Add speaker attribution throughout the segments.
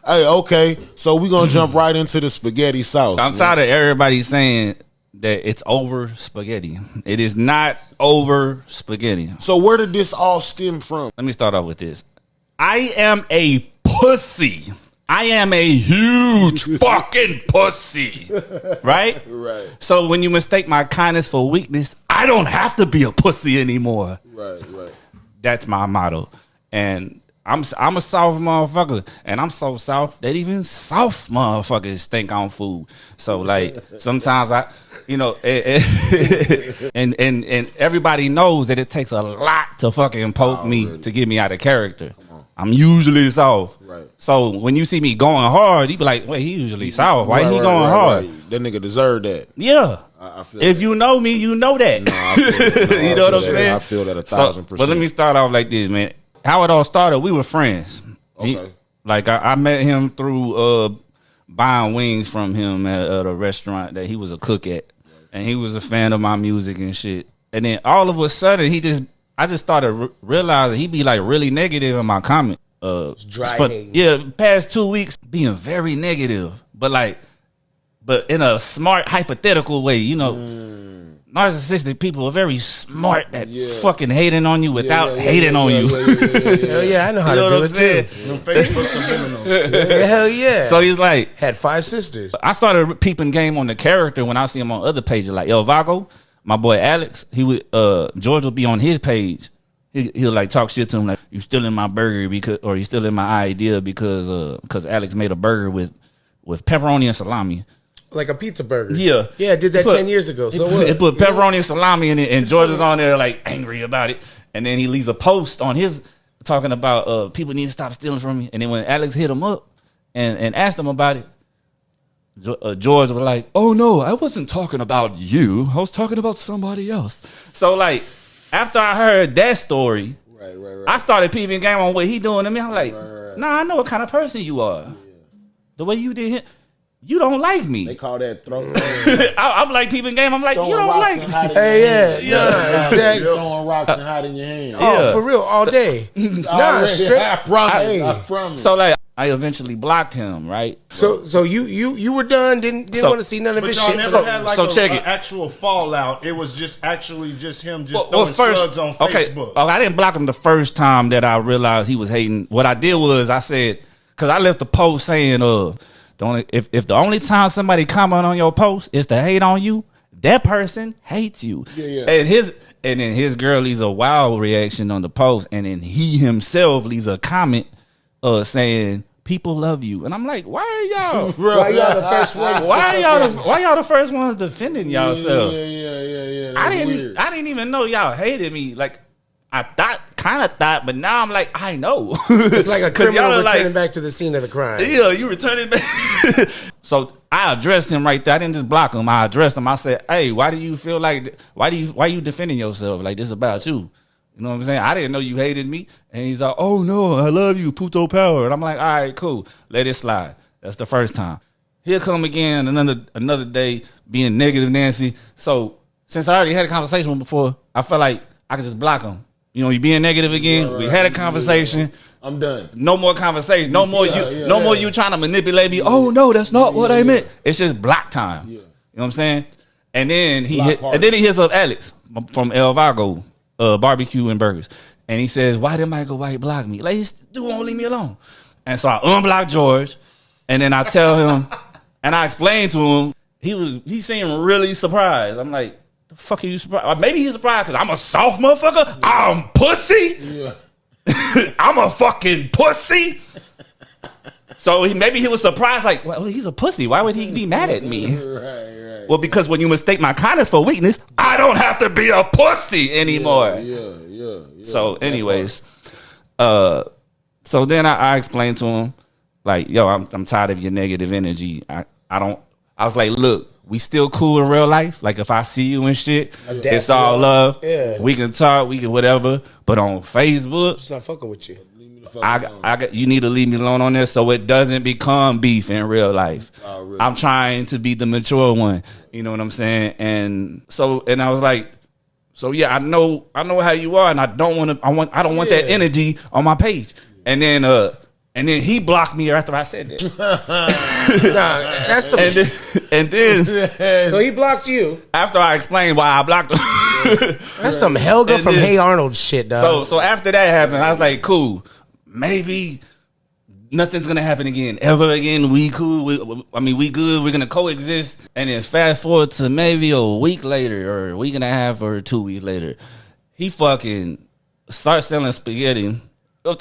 Speaker 1: Hey, okay, so we gonna jump right into the spaghetti sauce.
Speaker 2: I'm tired of everybody saying that it's over spaghetti. It is not over spaghetti.
Speaker 1: So where did this all stem from?
Speaker 2: Let me start off with this. I am a pussy. I am a huge fucking pussy. Right?
Speaker 1: Right.
Speaker 2: So when you mistake my kindness for weakness, I don't have to be a pussy anymore.
Speaker 1: Right.
Speaker 2: That's my motto. And I'm a soft motherfucker, and I'm so soft that even soft motherfuckers think I'm food. So like sometimes I, and everybody knows that it takes a lot to fucking poke me really? To get me out of character. I'm usually soft. Right. So when you see me going hard, you be like, "Wait, he usually soft. Why he going hard?"
Speaker 1: Right. That nigga deserve that.
Speaker 2: Yeah.
Speaker 1: I feel
Speaker 2: if
Speaker 1: that.
Speaker 2: You know me, you know that.
Speaker 1: No, I feel that. No,
Speaker 2: you know what I'm saying?
Speaker 1: I feel that 1,000%.
Speaker 2: But let me start off like this, man. How it all started, we were friends.
Speaker 1: Okay.
Speaker 2: I met him through buying wings from him at a restaurant that he was a cook at. And he was a fan of my music and shit. And then all of a sudden, I just started realizing he be like really negative in my comment. Past 2 weeks being very negative. But in a smart, hypothetical way, narcissistic people are very smart at fucking hating on you without hating on you.
Speaker 3: Hell yeah, I know how to do it too.
Speaker 1: Facebook subliminals.
Speaker 3: Hell yeah.
Speaker 2: So he's like,
Speaker 3: had 5 sisters.
Speaker 2: I started peeping game on the character when I see him on other pages like El Vago, my boy Alex. He would George will be on his page. He'll like talk shit to him like, you stealing my burger or you stealing my idea because Alex made a burger with pepperoni and salami.
Speaker 3: Like a pizza burger.
Speaker 2: Yeah.
Speaker 3: Yeah, I did that 10 years ago. So what?
Speaker 2: It put pepperoni and salami in it, and George is on there like angry about it. And then he leaves a post on his talking about people need to stop stealing from me. And then when Alex hit him up and asked him about it, George was like, "Oh no, I wasn't talking about you. I was talking about somebody else." So like after I heard that story,
Speaker 1: right.
Speaker 2: I started peeping game on what he doing to me. I'm like, nah, I know what kind of person you are. Yeah. The way you did him. You don't like me.
Speaker 1: They call that throwing.
Speaker 2: I'm like peeping game. I'm like, you don't like me.
Speaker 3: Hey, yeah, exactly.
Speaker 1: Throwing rocks and hiding your hand.
Speaker 3: Oh, for real, all day. Nah, straight.
Speaker 1: I promise.
Speaker 2: So like, I eventually blocked him, right?
Speaker 3: So you were done. Didn't want to see none of his
Speaker 4: y'all
Speaker 3: shit.
Speaker 4: Never had like
Speaker 2: check it.
Speaker 4: Actual fallout. It was just him throwing slugs on Facebook.
Speaker 2: I didn't block him the first time that I realized he was hating. What I did was I said, because I left the post saying, if the only time somebody comment on your post is to hate on you, that person hates you.
Speaker 1: Yeah.
Speaker 2: And then his girl leaves a wild reaction on the post, and then he himself leaves a comment saying people love you. And I'm like, why are y'all?
Speaker 3: Why y'all the first ones?
Speaker 2: Why y'all the first ones defending yourself?
Speaker 1: Yeah.
Speaker 2: I didn't even know y'all hated me. Like I kind of thought, but now I'm like, I know.
Speaker 3: It's like a criminal returning back to the scene of the crime.
Speaker 2: Yeah, you returning back. So I addressed him right there. I didn't just block him. I addressed him. I said, "Hey, why do you feel like? Why you defending yourself like this about you? You know what I'm saying? I didn't know you hated me." And he's like, "Oh no, I love you, Puto Power." And I'm like, "All right, cool. Let it slide." That's the first time. He'll come again another day being negative Nancy. So since I already had a conversation with him before, I felt like I could just block him. You being negative again. Right. We had a conversation.
Speaker 1: I'm done.
Speaker 2: No more conversation. No more you trying to manipulate me. Oh no, that's not what I meant. It's just block time. Yeah. You know what I'm saying? And then he hits up Alex from El Vago Barbecue and Burgers, and he says, "Why did Michael White block me? Like, this dude won't leave me alone." And so I unblock George, and then I tell him, and I explain to him. He seemed really surprised. I'm like, the fuck are you surprised? Or maybe he's surprised because I'm a soft motherfucker. Yeah. I'm pussy. Yeah. I'm a fucking pussy. So maybe he was surprised, like, well, he's a pussy. Why would he be mad at me?
Speaker 1: Right.
Speaker 2: Well, because when you mistake my kindness for weakness, I don't have to be a pussy anymore.
Speaker 1: Yeah.
Speaker 2: So, anyways, so then I explained to him, like, yo, I'm tired of your negative energy. I was like, look, we still cool in real life. Like, if I see you and shit, it's all love. Yeah. We can talk, we can whatever. But on Facebook,
Speaker 3: it's not fucking with you.
Speaker 2: You need to leave me alone on this so it doesn't become beef in real life. Oh, really? I'm trying to be the mature one. You know what I'm saying? And I was like, so yeah, I know how you are, and I don't want that energy on my page. And then And then he blocked me after I said that.
Speaker 3: That's some.
Speaker 2: And then
Speaker 3: So he blocked you
Speaker 2: after I explained why I blocked him.
Speaker 3: That's some Helga from Hey Arnold shit, dog.
Speaker 2: So after that happened, I was like, cool. Maybe nothing's gonna happen again, ever again. We cool. We good. We're gonna coexist. And then fast forward to maybe a week later, or a week and a half, or 2 weeks later, he fucking starts selling spaghetti.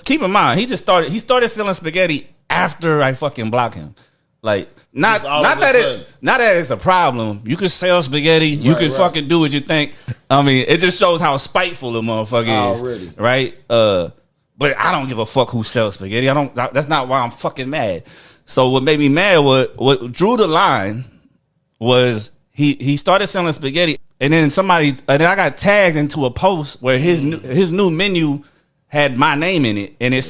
Speaker 2: Keep in mind, he started selling spaghetti after I fucking blocked him. Like, not that it's a problem. You can sell spaghetti. You can fucking do what you think. I mean, it just shows how spiteful the motherfucker is. Already. Right? But I don't give a fuck who sells spaghetti. That's not why I'm fucking mad. So what made me mad, what drew the line was he started selling spaghetti, and then I got tagged into a post where his new menu had my name in it, and it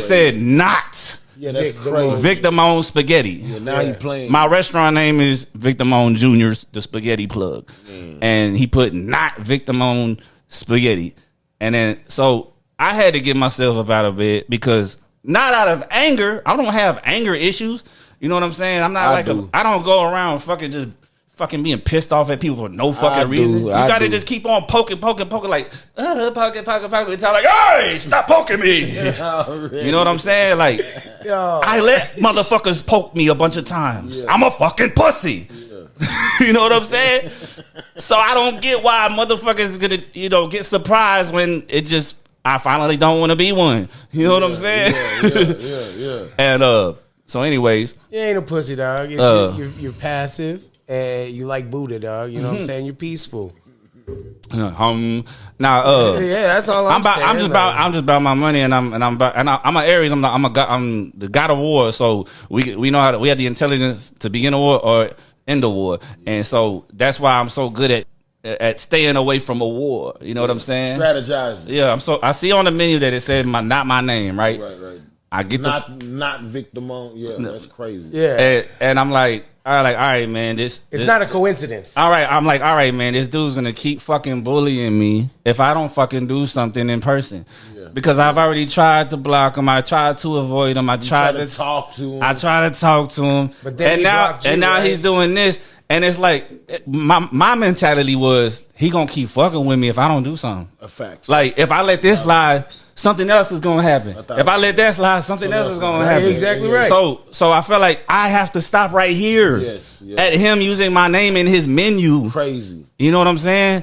Speaker 2: said not.
Speaker 1: Yeah, that's crazy.
Speaker 2: Victim-owned spaghetti.
Speaker 1: Yeah, now he playing.
Speaker 2: My restaurant name is Victim-owned Junior's, the spaghetti plug, and he put not victim-owned spaghetti, and then so I had to get myself up out of bed because not out of anger. I don't have anger issues. You know what I'm saying? I'm not I don't go around fucking being pissed off at people for no fucking reason. You gotta just keep on poking, like, poking. It's like, hey, stop poking me. You know what I'm saying? Like, I let motherfuckers poke me a bunch of times. Yeah. I'm a fucking pussy. Yeah. You know what I'm saying? So I don't get why motherfuckers gonna, get surprised when I finally don't want to be one. You know what I'm saying? Yeah. And so anyways.
Speaker 3: You ain't a pussy, dog. You're passive. And you like Buddha, dog. You know what I'm saying? You're peaceful.
Speaker 2: That's all I'm saying. I'm just about my money, and I'm an Aries. I'm the god of war. So we know we have the intelligence to begin a war or end the war, and so that's why I'm so good at staying away from a war. You know what I'm saying?
Speaker 1: Strategizing.
Speaker 2: Yeah, I see on the menu that it says not my name, right?
Speaker 1: Right.
Speaker 2: I get
Speaker 1: not victim on. Yeah, that's crazy.
Speaker 2: Yeah, and I'm like. All right, man. It's
Speaker 3: not a coincidence.
Speaker 2: All right, I'm like, all right, man. This dude's gonna keep fucking bullying me if I don't fucking do something in person. Yeah. Because I've already tried to block him. I tried to avoid him. I tried to talk to him. But then now he's doing this, and it's like my mentality was he gonna keep fucking with me if I don't do something.
Speaker 1: A fact.
Speaker 2: Like if I let this slide, something else is gonna happen. If I let that slide, something else is gonna happen.
Speaker 3: Exactly right.
Speaker 2: So I feel like I have to stop right here at him using my name in his menu.
Speaker 1: Crazy.
Speaker 2: You know what I'm saying?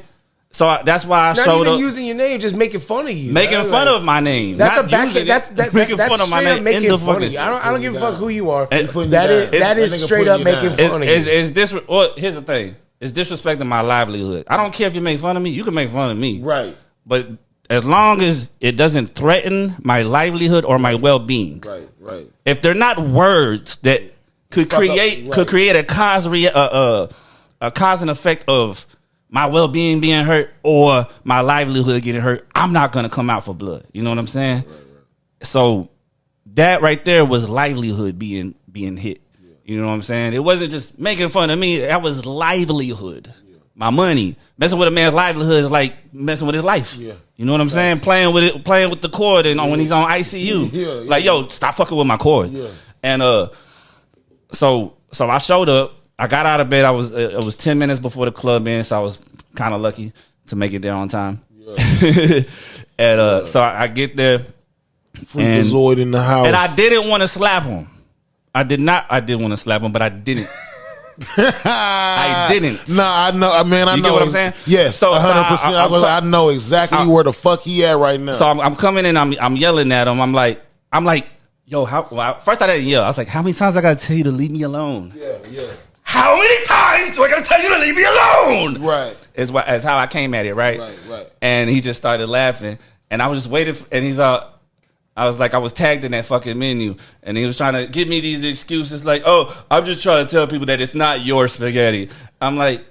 Speaker 2: So that's why I showed up.
Speaker 3: Not even using your name, just making fun of you.
Speaker 2: Making fun of my name.
Speaker 3: That's making fun of my name. Making fun of you. I don't give a fuck who you are. That is straight up making fun of you.
Speaker 2: Well, here's the thing. It's disrespecting my livelihood. I don't care if you make fun of me. You can make fun of me.
Speaker 1: Right.
Speaker 2: But as long as it doesn't threaten my livelihood or my well-being.
Speaker 1: Right.
Speaker 2: If they're not words that could create a cause and effect of my well-being being hurt or my livelihood getting hurt, I'm not going to come out for blood. You know what I'm saying? Right. So that right there was livelihood being hit. Yeah. You know what I'm saying? It wasn't just making fun of me. That was livelihood. Yeah. My money. Messing with a man's livelihood is like messing with his life. Yeah. You know what I'm saying? Playing with the cord and when he's on ICU. Like, yo, stop fucking with my cord. Yeah. And so I showed up. I got out of bed. It was 10 minutes before the club ends, so I was kind of lucky to make it there on time. Yeah. And so I get there.
Speaker 1: Freakazoid in the house.
Speaker 2: And I didn't want to slap him. I did want to slap him, but I didn't. I didn't.
Speaker 1: No, I know. I mean, I know.
Speaker 2: You get what I'm saying?
Speaker 1: Yes, so 100%. I know exactly where the fuck he at right now.
Speaker 2: So I'm coming in. I'm yelling at him. I'm like, yo, first I didn't yell. I was like, how many times I gotta tell you to leave me alone? Yeah. How many times do I gotta tell you to leave me alone? Right. It's how I came at it. Right. And he just started laughing, and I was just waiting. And I was tagged in that fucking menu, and he was trying to give me these excuses like, oh, I'm just trying to tell people that it's not your spaghetti. I'm like,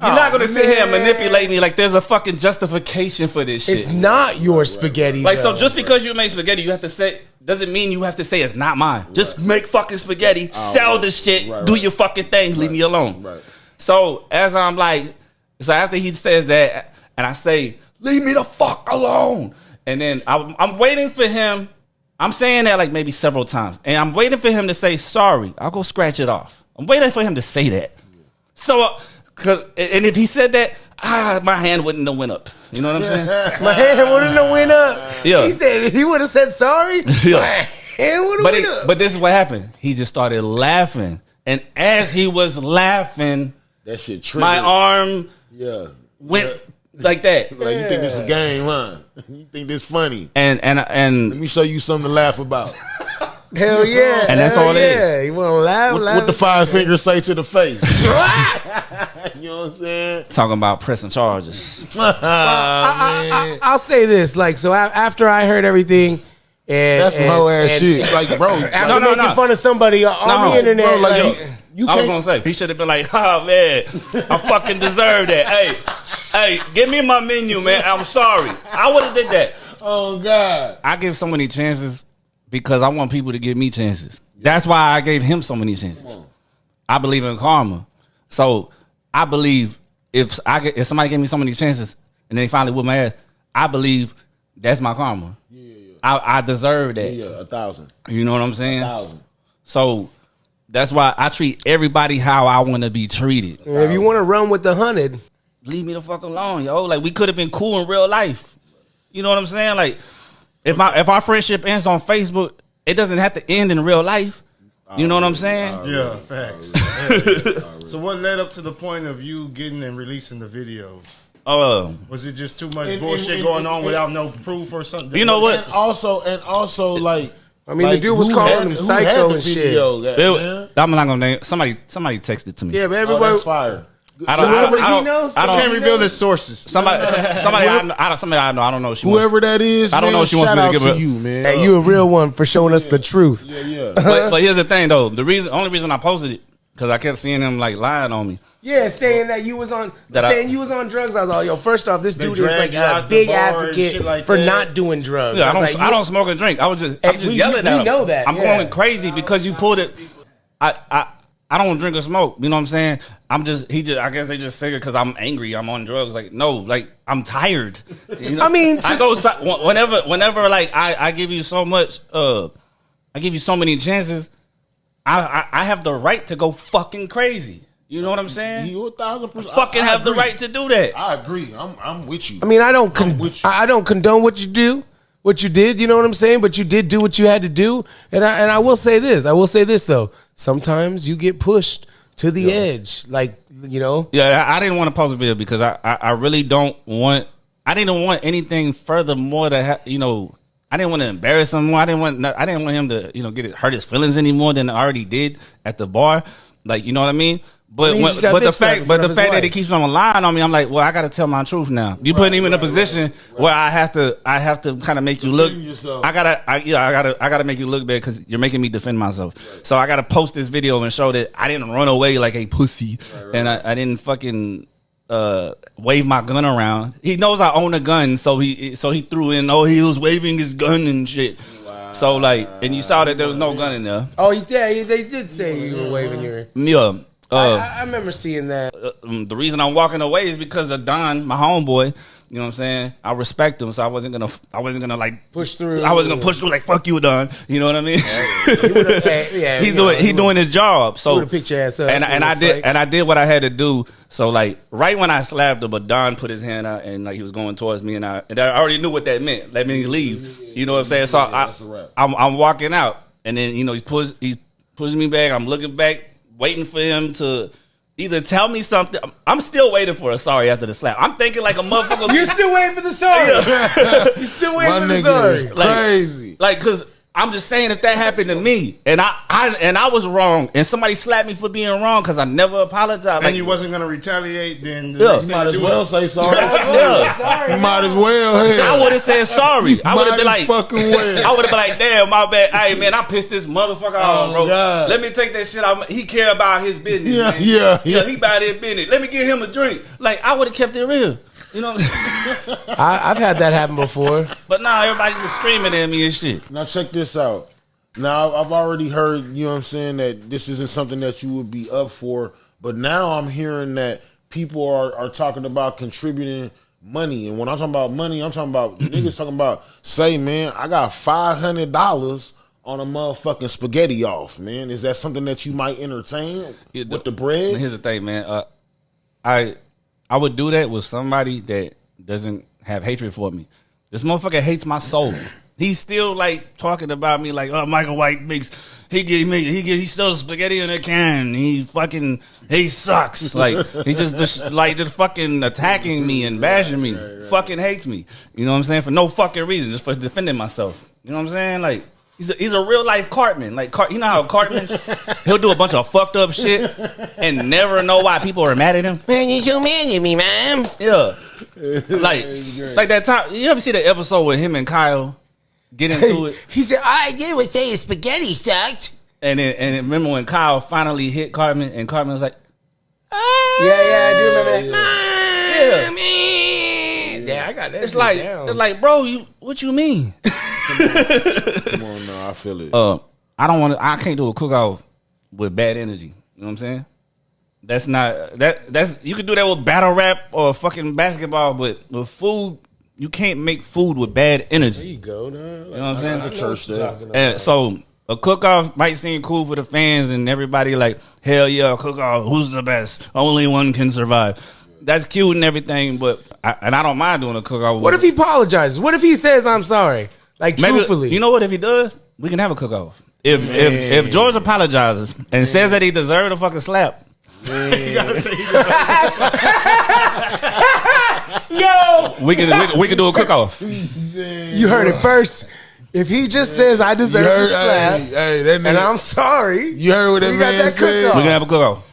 Speaker 2: you're not going to sit here and manipulate me like there's a fucking justification for this shit.
Speaker 3: It's not your spaghetti.
Speaker 2: Like, so just because you make spaghetti, you have to say, doesn't mean you have to say it's not mine. Just make fucking spaghetti, sell the shit, do your fucking thing, leave me alone. Right. So as I'm like, so after he says that, and I say, leave me the fuck alone. And then I'm waiting for him I'm saying that like maybe several times, and I'm waiting for him to say sorry. I'll go scratch it off. I'm waiting for him to say that. So, and if he said that, my hand wouldn't have went up. You know what I'm saying?
Speaker 3: My hand wouldn't have went up. Yeah. He said he would have said sorry. Yeah. My hand would have went up.
Speaker 2: But this is what happened. He just started laughing, and as he was laughing,
Speaker 1: that shit triggered.
Speaker 2: My arm went like that.
Speaker 1: Like you think this is a game, huh? You think this funny?
Speaker 2: And
Speaker 1: let me show you something to laugh about.
Speaker 3: Hell yeah.
Speaker 2: And that's all it is.
Speaker 3: You want to laugh?
Speaker 1: What the 5 fingers say to the face? You know what I'm saying?
Speaker 2: Talking about pressing charges.
Speaker 3: I'll say this. Like, so after I heard everything, and
Speaker 1: that's some whole ass shit. Like, bro,
Speaker 3: after making fun of somebody on the internet,
Speaker 2: bro, like, I was gonna say he should have been like, oh man, I fucking deserve that. Hey, give me my menu, man. I'm sorry. I would have did that.
Speaker 1: Oh God.
Speaker 2: I give so many chances because I want people to give me chances. That's why I gave him so many chances. I believe in karma. So I believe if somebody gave me so many chances and they finally whoop my ass, I believe that's my karma. I deserve that.
Speaker 1: Yeah, 1,000.
Speaker 2: You know what I'm saying?
Speaker 1: 1,000.
Speaker 2: So that's why I treat everybody how I want to be treated.
Speaker 3: If you want to run with the 100,
Speaker 2: leave me the fuck alone, yo. Like we could have been cool in real life. You know what I'm saying? Like if our friendship ends on Facebook, it doesn't have to end in real life. You know what I'm saying?
Speaker 4: Yeah, facts. So what led up to the point of you getting and releasing the video? Was it just too much bullshit going on without no proof or something?
Speaker 2: You know what?
Speaker 1: And also, like,
Speaker 3: I mean, the dude was calling him psycho and shit.
Speaker 2: I'm not gonna name somebody texted to me.
Speaker 3: Yeah, but everybody
Speaker 1: that's fire.
Speaker 3: I can't reveal the sources.
Speaker 2: Somebody I know. I don't know.
Speaker 1: Whoever that is,
Speaker 2: I don't know. She wants me to give
Speaker 1: to you, man.
Speaker 3: Hey, you a real one for showing us the truth.
Speaker 1: Yeah.
Speaker 2: But here's the thing, though. Only reason I posted it because I kept seeing him like lying on me.
Speaker 3: Yeah, saying that you was on you was on drugs. I was like, yo, first off, this dude is like a big advocate for not doing drugs.
Speaker 2: Yeah, I don't smoke and drink. I'm just yelling at him.
Speaker 3: We know that.
Speaker 2: I'm going crazy because you pulled it. I don't drink or smoke. You know what I'm saying? I guess they just say it because I'm angry. I'm on drugs. Like, no, like I'm tired. You know?
Speaker 3: I mean,
Speaker 2: I go whenever like I give you so much. I give you so many chances. I have the right to go fucking crazy. You know what I'm saying?
Speaker 1: You 1,000%.
Speaker 2: Fucking have the right to do that.
Speaker 1: I agree. I'm with you.
Speaker 3: I mean, I don't condone what you do, what you did. You know what I'm saying? But you did do what you had to do. And I will say this. Though. Sometimes you get pushed to the edge, like, you know.
Speaker 2: Yeah, I didn't want to post a video because I really don't want. I didn't want anything furthermore to you know. I didn't want to embarrass him more. I didn't want him to hurt his feelings any more than I already did at the bar. Like, you know what I mean? But the fact that he keeps on lying on me, I'm like, well, I got to tell my truth now. You putting him in a position where I have to kind of make you look. I gotta make you look bad because you're making me defend myself. So I gotta post this video and show that I didn't run away like a pussy, and I didn't fucking wave my gun around. He knows I own a gun, so he threw in. Oh, he was waving his gun and shit. Wow. So like, and you saw that there was no gun in there.
Speaker 3: Oh, yeah, they did say you were waving your.
Speaker 2: Yeah.
Speaker 3: I remember seeing that.
Speaker 2: The reason I'm walking away is because of Don, my homeboy. You know what I'm saying? I respect him, so I wasn't gonna like
Speaker 3: push through.
Speaker 2: I wasn't gonna push through like fuck you, Don. You know what I mean? He's doing his job. So
Speaker 3: pick your ass up.
Speaker 2: And I did what I had to do. So like right when I slapped him, but Don put his hand out and like he was going towards me, and I already knew what that meant. Let me leave. You know what I'm saying? So I'm walking out, and then he's pushing me back. I'm looking back, waiting for him to either tell me something. I'm still waiting for a sorry after the slap. I'm thinking like a motherfucker.
Speaker 3: You're still waiting for the sorry. Yeah. You're still waiting for the sorry.
Speaker 1: Is crazy.
Speaker 2: Like, cause I'm just saying if that happened to me and I was wrong and somebody slapped me for being wrong because I never apologized.
Speaker 4: And you wasn't gonna retaliate, then
Speaker 1: you might as well say sorry. You might as well. Hell.
Speaker 2: I would have said sorry. I would have been like,
Speaker 1: fucking well.
Speaker 2: I would have been like, damn, my bad. Hey man, I pissed this motherfucker off, bro. God. Let me take that shit out. He care about his business.
Speaker 1: Yeah.
Speaker 2: He about his business. Let me give him a drink. Like I would have kept it real. You know what I'm saying?
Speaker 3: I've had that happen before.
Speaker 2: But now everybody's just screaming at me and shit.
Speaker 1: Now check this out. Now I've already heard, you know what I'm saying, that this isn't something that you would be up for. But now I'm hearing that people are talking about contributing money. And when I'm talking about money, I'm talking about niggas talking about, say, man, I got $500 on a motherfucking spaghetti off, man. Is that something that you might entertain with the bread?
Speaker 2: Here's the thing, man. I would do that with somebody that doesn't have hatred for me. This motherfucker hates my soul. He's still like talking about me like, oh, Michael White makes he sells spaghetti in a can. He sucks. Like he's just fucking attacking me and bashing me. Fucking hates me. You know what I'm saying? For no fucking reason, just for defending myself. You know what I'm saying? Like he's a real life Cartman. Like you know how Cartman he'll do a bunch of fucked up shit and never know why people are mad at him.
Speaker 3: Man, you're so mad at me, man.
Speaker 2: Yeah. Like it's like that time. You ever see the episode with him and Kyle get into it?
Speaker 3: He said, all I did was say his spaghetti sucked.
Speaker 2: And then remember when Kyle finally hit Cartman and Cartman was like,
Speaker 3: yeah, I do remember that.
Speaker 2: Yeah.
Speaker 3: Man. Yeah, I got that.
Speaker 2: It's like, bro, what you mean?
Speaker 1: Come on, no, I feel it.
Speaker 2: I can't do a cook-off with bad energy. You know what I'm saying? That's you can do that with battle rap or fucking basketball, but with food, you can't make food with bad energy.
Speaker 3: There you go, dog.
Speaker 2: You know what I'm saying?
Speaker 1: The church there.
Speaker 2: And so a cook-off might seem cool for the fans and everybody like, hell yeah, cook-off, who's the best? Only one can survive. That's cute and everything, but I don't mind doing a cook-off.
Speaker 3: What if he apologizes? What if he says, I'm sorry? Like,
Speaker 2: maybe,
Speaker 3: truthfully.
Speaker 2: You know what? If he does, we can have a cook-off. If George apologizes and says that he deserved a fucking slap, yo, we can do a cook-off.
Speaker 3: You heard it first. If he just says I deserve a slap, that and I'm sorry,
Speaker 1: you heard what that man said.
Speaker 2: We can have a cook-off.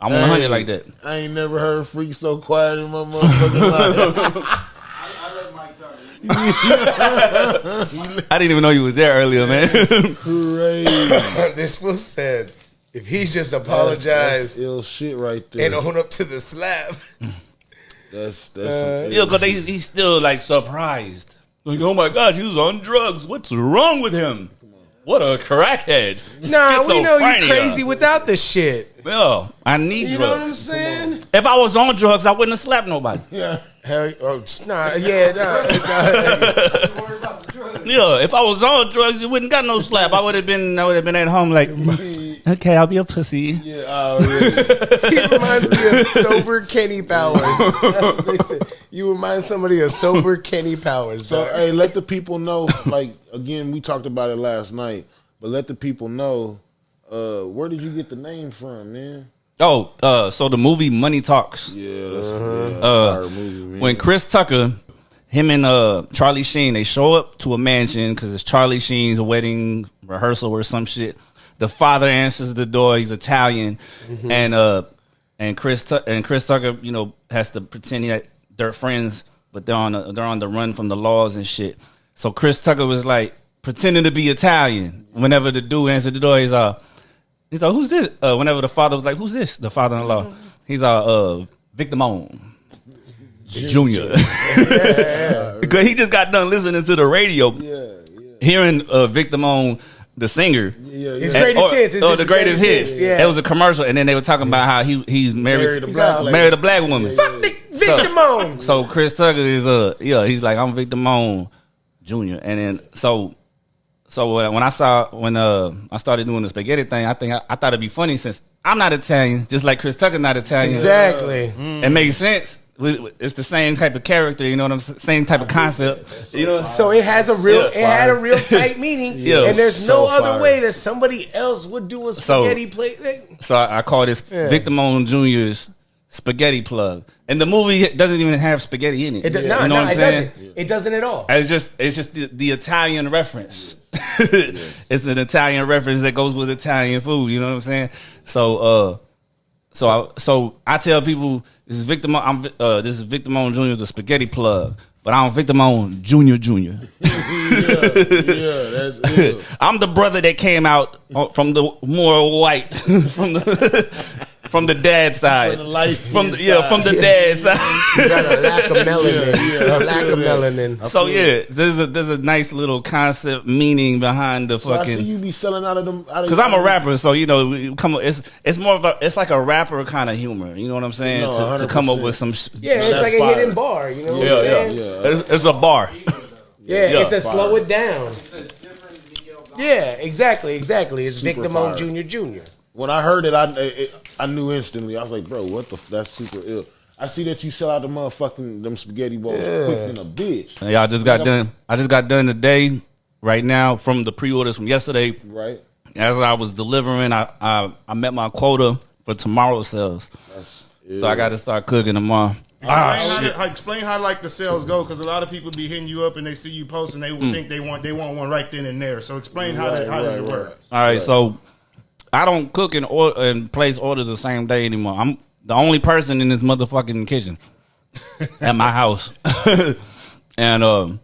Speaker 2: I'm 100 like that.
Speaker 1: I ain't never heard Freak so quiet in my motherfucking life.
Speaker 2: I didn't even know you was there earlier, man.
Speaker 1: Crazy.
Speaker 3: This fool said, if he just apologized,
Speaker 1: that's ill shit right there,
Speaker 3: and own up to the slap.
Speaker 1: That's
Speaker 2: because he's still like surprised. Like, oh my gosh, he was on drugs. What's wrong with him? What a crackhead.
Speaker 3: Nah, we know you crazy without the shit.
Speaker 2: Yeah, I need drugs.
Speaker 3: You know what I'm saying?
Speaker 2: If I was on drugs, I wouldn't have slapped nobody.
Speaker 1: Yeah.
Speaker 3: Yeah,
Speaker 2: if I was on drugs, you wouldn't got no slap. I would have been at home like, okay, I'll be a pussy.
Speaker 1: Yeah, really.
Speaker 3: He reminds me of sober Kenny Powers. That's what they said. You remind somebody of sober Kenny Powers.
Speaker 1: So, hey, let the people know. Like, again, we talked about it last night, but let the people know. Where did you get the name from, man?
Speaker 2: Oh, so the movie Money Talks.
Speaker 1: Yeah, that's a movie, man.
Speaker 2: When Chris Tucker, him and Charlie Sheen, they show up to a mansion because it's Charlie Sheen's wedding rehearsal or some shit. The father answers the door. He's Italian, and Chris Tucker, you know, has to pretend that they're friends, but they're on the run from the laws and shit. So Chris Tucker was like pretending to be Italian. Whenever the dude answered the door, he's like, who's this? Whenever the father was like, who's this? The father-in-law. He's Vic Damone Jr. Because he just got done listening to the radio, hearing Vic Damone, the singer.
Speaker 3: His greatest hits.
Speaker 2: The greatest hits. Yeah. It was a commercial, and then they were talking about how he's married a black woman.
Speaker 3: Fuck Vic Damone.
Speaker 2: So Chris Tucker is he's like, I'm Vic Damone Jr. And then so when I started doing the spaghetti thing, I thought it'd be funny since I'm not Italian, just like Chris Tucker's not Italian.
Speaker 3: Exactly.
Speaker 2: It makes sense. It's the same type of character, you know what I'm saying? Same type of concept. You know,
Speaker 3: so it has had a real tight meaning, and there's no other way that somebody else would do a spaghetti plate.
Speaker 2: So I call this Vic Damone Jr.'s spaghetti plug, and the movie doesn't even have spaghetti in it.
Speaker 3: You know what I'm saying? It doesn't at all.
Speaker 2: It's just the Italian reference. It's an Italian reference that goes with Italian food. You know what I'm saying? So I tell people this is Vic Damone. This is Vic Damone Jr. the spaghetti plug, but I'm Vic Damone Jr.
Speaker 1: That's it.
Speaker 2: I'm the brother that came out from the more white from the From the dad side.
Speaker 1: From the light
Speaker 2: from the dad side.
Speaker 3: You got a lack of melanin. A lack of melanin.
Speaker 2: So yeah, there's a nice little concept meaning behind the fucking.
Speaker 1: I see you be selling out of them.
Speaker 2: Because I'm a rapper, so you know, it's more of it's like a rapper kind of humor. You know what I'm saying? To come up with some.
Speaker 3: Yeah, it's like a hidden bar. You know what I'm saying?
Speaker 2: Yeah. It's a bar.
Speaker 3: It's a slow it down. Yeah, exactly. It's Vic Damone Jr.
Speaker 1: When I heard it, I knew instantly. I was like, bro, what the? That's super ill. I see that you sell out the motherfucking them spaghetti balls quick than a bitch.
Speaker 2: Yeah, I just got done. I just got done today, right now, from the pre-orders from yesterday.
Speaker 1: Right.
Speaker 2: As I was delivering, I met my quota for tomorrow's sales. So I got to start cooking tomorrow.
Speaker 4: Explain how like the sales go, because a lot of people be hitting you up and they see you post and they would think they want one right then and there. So explain how does it work?
Speaker 2: All right, so I don't cook and place orders the same day anymore. I'm the only person in this motherfucking kitchen at my house, and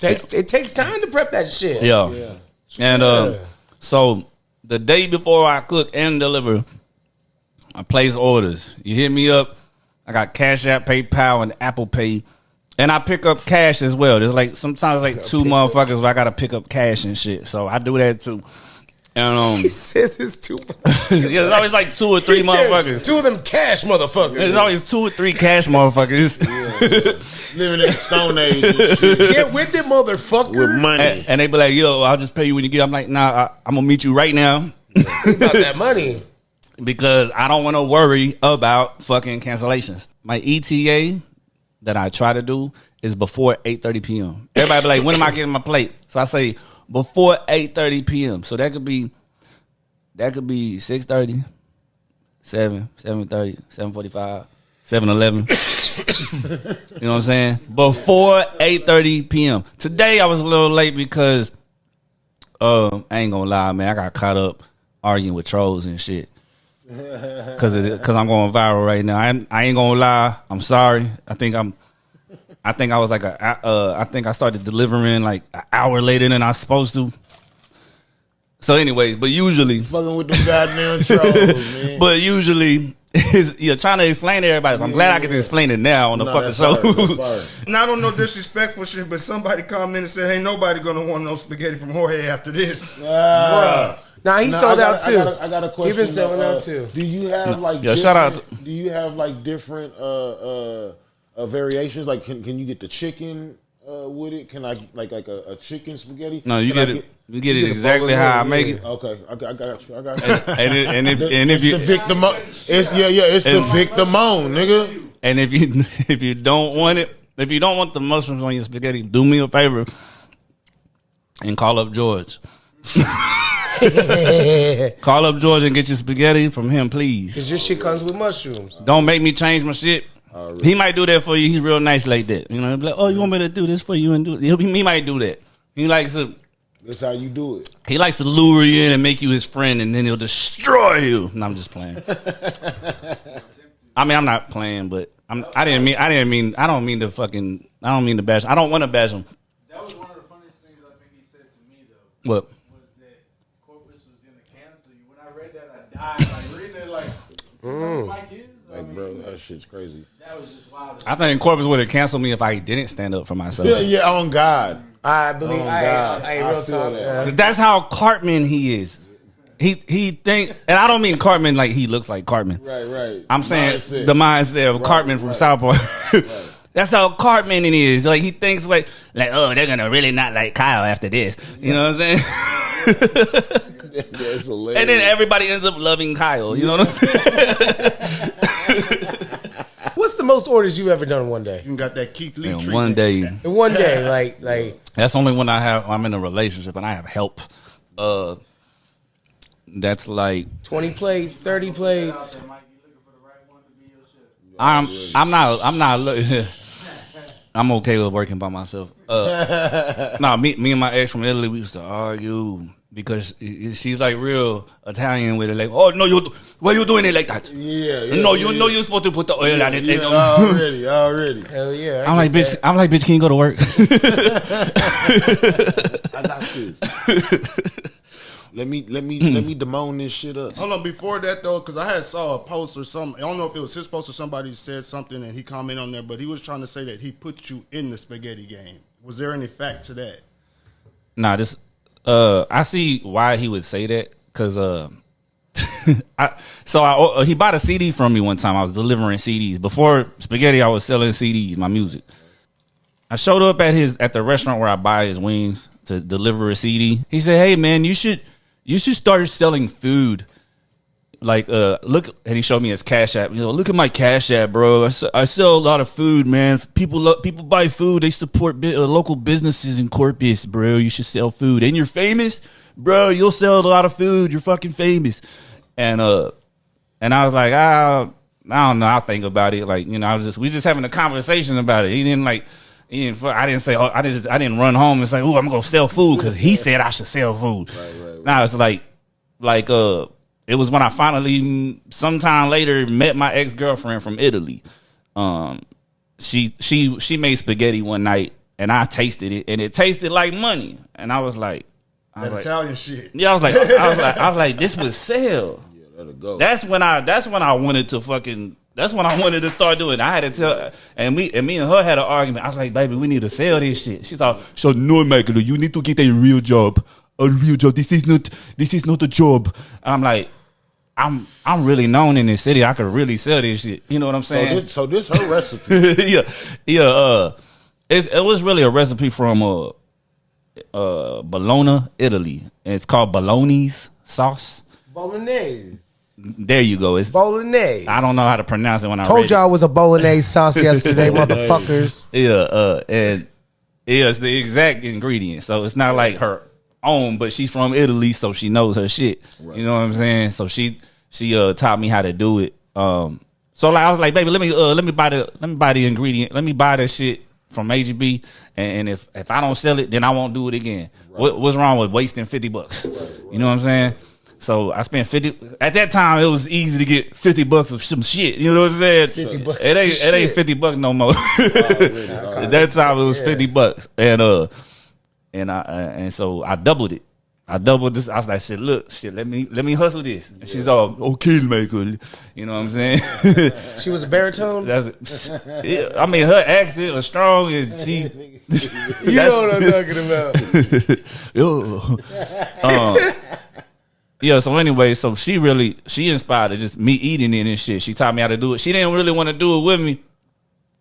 Speaker 3: it takes time to prep that shit.
Speaker 2: Yeah. And so the day before I cook and deliver, I place orders. You hit me up. I got Cash App, PayPal, and Apple Pay. And I pick up cash as well. There's like sometimes like two motherfuckers where I gotta pick up cash and shit. So I do that too. And
Speaker 3: he said there's two.
Speaker 2: There's always like two or three motherfuckers.
Speaker 3: Two of them cash motherfuckers.
Speaker 2: There's always 2 or 3 cash motherfuckers.
Speaker 1: Living in the Stone Age and shit.
Speaker 3: Get with it, motherfucker.
Speaker 1: With money.
Speaker 2: And they be like, yo, I'll just pay you when you get. I'm like, nah, I'm gonna meet you right now.
Speaker 3: About that money.
Speaker 2: Because I don't want to worry about fucking cancellations. My ETA that I try to do is before 8:30 p.m. Everybody be like, when am I getting my plate? So I say before 8:30 p.m. So that could be 6:30, 7, 7:30, 7:45, 7:11. You know what I'm saying? Before 8:30 p.m. Today I was a little late because I ain't gonna lie, man. I got caught up arguing with trolls and shit. Cause I'm going viral right now. I ain't gonna lie. I'm sorry. I think I was like I think I started delivering like an hour later than I was supposed to. So anyways, but usually
Speaker 1: fucking with them goddamn trolls, man.
Speaker 2: But usually you're trying to explain to everybody. So I'm glad I get to explain it now on the fucking show.
Speaker 4: Not on no disrespectful shit, but somebody commented and said, "Ain't nobody gonna want no spaghetti from Jorge after this."
Speaker 1: Bruh.
Speaker 3: Nah, he sold out too.
Speaker 1: I got a question.
Speaker 3: He been selling out too.
Speaker 1: Do you have like
Speaker 2: shout out?
Speaker 1: Do you have like different variations? Like, can you get the chicken with it? Can I like a chicken spaghetti?
Speaker 2: No, you get it. You get it exactly how I make it.
Speaker 1: Okay, I got you.
Speaker 2: And if you
Speaker 1: the Vic Damone, it's the Vic Damone, nigga.
Speaker 2: And if you don't want it, if you don't want the mushrooms on your spaghetti, do me a favor and call up George. Call up George and get your spaghetti from him, please.
Speaker 3: Because your shit comes with mushrooms.
Speaker 2: Don't make me change my shit. Really? He might do that for you. He's real nice like that. You know, he'll be like, oh, you want me to do this for you and do it? He might do that. He likes to.
Speaker 1: That's how you do it.
Speaker 2: He likes to lure you in and make you his friend, and then he'll destroy you. No, I'm just playing. I mean, I'm not playing, but I don't mean to bash. I don't want to bash him.
Speaker 5: That was one of the funniest things I think he said to me though.
Speaker 2: What?
Speaker 5: Read that, I died. Like reading it, like
Speaker 1: bro, that shit's crazy.
Speaker 5: That was just wild.
Speaker 2: I think Corpus would have canceled me if I didn't stand up for myself.
Speaker 1: Yeah, on God.
Speaker 3: I believe. I real talk.
Speaker 2: That's how Cartman he is. He think, and I don't mean Cartman like he looks like Cartman.
Speaker 1: Right.
Speaker 2: I'm saying the mindset of Cartman from South Park. That's how Cartman is. Like he thinks like oh, they're gonna really not like Kyle after this. You know what I'm saying?
Speaker 1: That's hilarious.
Speaker 2: And then everybody ends up loving Kyle. You know what I'm saying?
Speaker 3: What's the most orders you ever done in one day?
Speaker 4: You got that Keith Lee treatment.
Speaker 2: One day.
Speaker 3: In one day, like
Speaker 2: that's only when I'm in a relationship and I have help. That's like
Speaker 3: 20 plates, 30 plates.
Speaker 2: I'm not. I'm okay with working by myself. Me and my ex from Italy, we used to argue because she's like real Italian with it. Like, oh no, why you doing it like that?
Speaker 1: Yeah.
Speaker 2: No, you know you're supposed to put the oil on it.
Speaker 1: Already.
Speaker 3: Hell yeah.
Speaker 2: I'm like, bitch, can you go to work?
Speaker 1: I got this. Let me demone this shit up.
Speaker 4: Hold on, before that though, because I had saw a post or something. I don't know if it was his post or somebody said something and he commented on there, but he was trying to say that he put you in the spaghetti game. Was there any fact to that?
Speaker 2: Nah, this I see why he would say that because he bought a CD from me one time. I was delivering CDs before Spaghetti. I was selling CDs, my music. I showed up at the restaurant where I buy his wings to deliver a CD. He said, "Hey man, you should start selling food. Like look," and he showed me his Cash App. Look at my Cash App, bro. I sell a lot of food, man. People buy food. They support local businesses in Corpus, bro. You should sell food, and you're famous, bro. You'll sell a lot of food. You're fucking famous." And I was like, I don't know. I'll think about it. Like, we just having a conversation about it. I didn't say, I didn't run home and say, "Oh, I'm gonna sell food" because he said I should sell food. Right. Now it's like it was when I finally, sometime later, met my ex-girlfriend from Italy. She made spaghetti one night and I tasted it and it tasted like money. And I was like,
Speaker 4: Italian shit.
Speaker 2: Yeah, I was like, this would sell.
Speaker 1: Yeah, that'll go.
Speaker 2: That's when I wanted to start doing. I had to tell, and me and her had an argument. I was like, "Baby, we need to sell this shit." She thought, "So no, Michael, you need to get a real job. A real job. This is not a job." And I'm like, I'm really known in this city. I could really sell this shit. You know what I'm saying?
Speaker 1: So this her recipe.
Speaker 2: yeah. It was really a recipe from Bologna, Italy. And it's called Bolognese sauce.
Speaker 3: Bolognese.
Speaker 2: There you go. It's
Speaker 3: Bolognese.
Speaker 2: I don't know how to pronounce it when I
Speaker 3: told y'all it was a bolognese sauce yesterday, motherfuckers.
Speaker 2: And it's the exact ingredient. So it's not like her own, but she's from Italy, so she knows her shit. Right. You know what I'm saying? So she taught me how to do it. So like I was like, "Baby, let me buy the ingredient. Let me buy that shit from HEB, and if I don't sell it, then I won't do it again." Right. What's wrong with wasting $50? Right. You know what I'm saying? So I spent $50. At that time, it was easy to get $50 of some shit. You know what I'm saying? $50. It ain't $50 no more. At that time, it was $50, and so I doubled it. I doubled this. I was like, "Shit, look, let me hustle this." And she's all, "Okay, Michael." You know what I'm saying?
Speaker 3: She was a baritone.
Speaker 2: I mean, her accent was strong, and she.
Speaker 3: You know what I'm talking
Speaker 2: about. Yeah. So anyway, so she inspired it, just me eating it and shit. She taught me how to do it. She didn't really want to do it with me,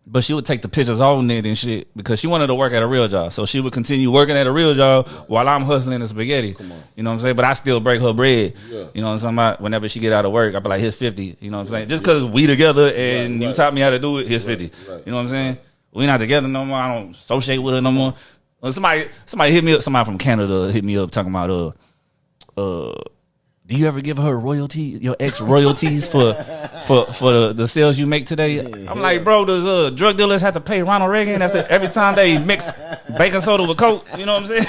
Speaker 2: but she would take the pictures on it and shit because she wanted to work at a real job. So she would continue working at a real job while I'm hustling the spaghetti. You know what I'm saying? But I still break her bread. Yeah. You know what I'm saying? Whenever she get out of work, I be like, "Here's 50. You know what I'm saying? Just because we together and you taught me how to do it, here's 50. You know what I'm saying? We not together no more. I don't associate with her no more. Well, somebody hit me up. Somebody from Canada hit me up talking about do you ever give her your ex royalties for the sales you make today? I'm like, bro, does drug dealers have to pay Ronald Reagan every time they mix baking soda with Coke? You know what I'm saying?